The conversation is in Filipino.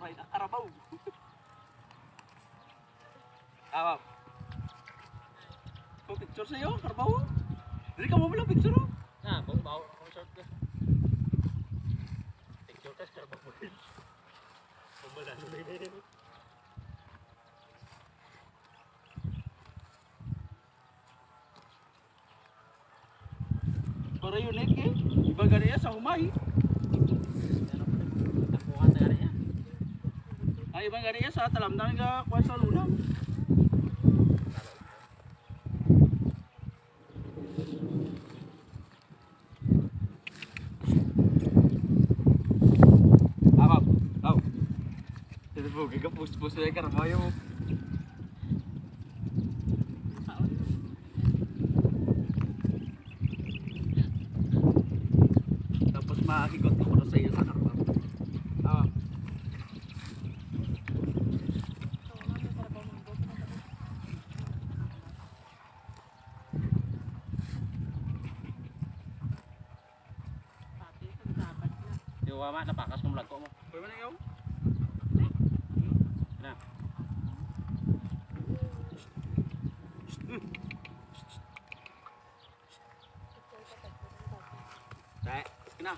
Turay na karabaw. Awa. Kung picture sa'yo, karabaw. Dili ka mo pala picture. Nah, bawa short ka. Picture ka, karabaw mo. Pambalano na yun. Para unik eh. Iba ganyan sa humay. Nakuha sa ganyan. Ay, ibang ganyan sa talamdan ka kuha sa lunang. Abab, tau. Jadi bugi ka pus-pus na karamayo. Tapos makikot ko na sa iyo sa karamayo. Abab. Mama, napakas ng lago mo. Pwede mo na yaw? Na. Cek, kena.